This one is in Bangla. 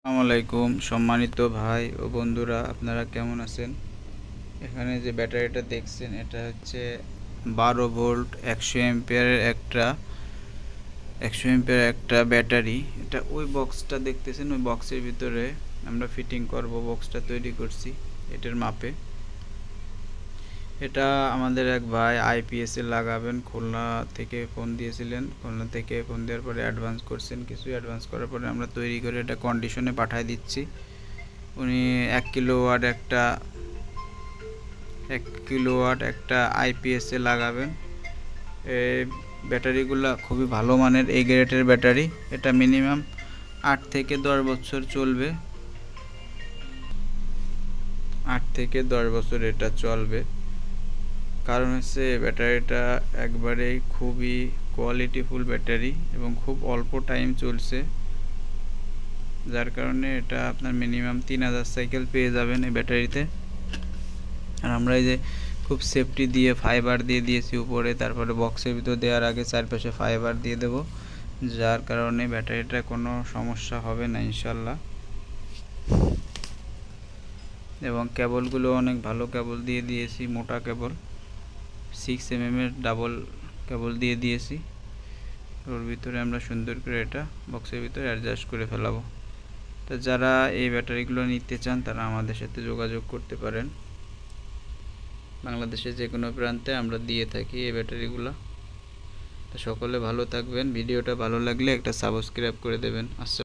আসসালামু আলাইকুম সম্মানিত ভাই ও বন্ধুরা, আপনারা কেমন আছেন? এখানে যে ব্যাটারিটা দেখছেন এটা হচ্ছে 12 ভোল্ট 100 অ্যাম্পিয়ারের একটা ব্যাটারি। এটা ওই বক্সটা দেখতেছেন, ওই বক্সের ভিতরে আমরা ফিটিং করব। বক্সটা তৈরি করছি এটার মাপে। এটা আমাদের এক ভাই আইপিএস এ লাগাবেন, খুলনা থেকে ফোন দিয়েছিলেন। খুলনা থেকে ফোন দেওয়ার পরে অ্যাডভান্স করছেন, কিছু অ্যাডভান্স করার পরে আমরা তৈরি করে এটা কন্ডিশনে পাঠিয়ে দিচ্ছি। উনি 1 কিলোওয়াট একটা আইপিএস এ লাগাবেন। এই ব্যাটারিগুলো খুবই ভালো মানের, এই গ্রেডের ব্যাটারি। এটা মিনিমাম 8 থেকে 10 বছর চলবে। 8 থেকে 10 বছর এটা চলবে। কারণ হচ্ছে ব্যাটারিটা একবারেই খুবই কোয়ালিটিফুল ব্যাটারি এবং খুব অল্প টাইম চলছে, যার কারণে এটা আপনার মিনিমাম 3000 সাইকেল পেয়ে যাবেন এই ব্যাটারিতে। আর আমরা এই যে খুব সেফটি দিয়ে ফাইবার দিয়ে দিয়েছি উপরে, তারপরে বক্সের ভিতর দেওয়ার আগে চারপাশে ফাইবার দিয়ে দেব, যার কারণে ব্যাটারিটা কোনো সমস্যা হবে না ইনশাল্লাহ। এবং কেবলগুলো অনেক ভালো কেবল দিয়ে দিয়েছি, মোটা কেবল 6 mm এর ডাবল কেবল দিয়ে দিয়েছি। ওর ভিতরে আমরা সুন্দর করে এটা বক্সের ভিতরে অ্যাডজাস্ট করে ফেলাবো। তো যারা এই ব্যাটারিগুলো নিতে চান তারা আমাদের সাথে যোগাযোগ করতে পারেন। বাংলাদেশের যে কোনো প্রান্তে আমরা দিয়ে থাকি এই ব্যাটারিগুলো। তো সকলে ভালো থাকবেন। ভিডিওটা ভালো লাগলে একটা সাবস্ক্রাইব করে দেবেন।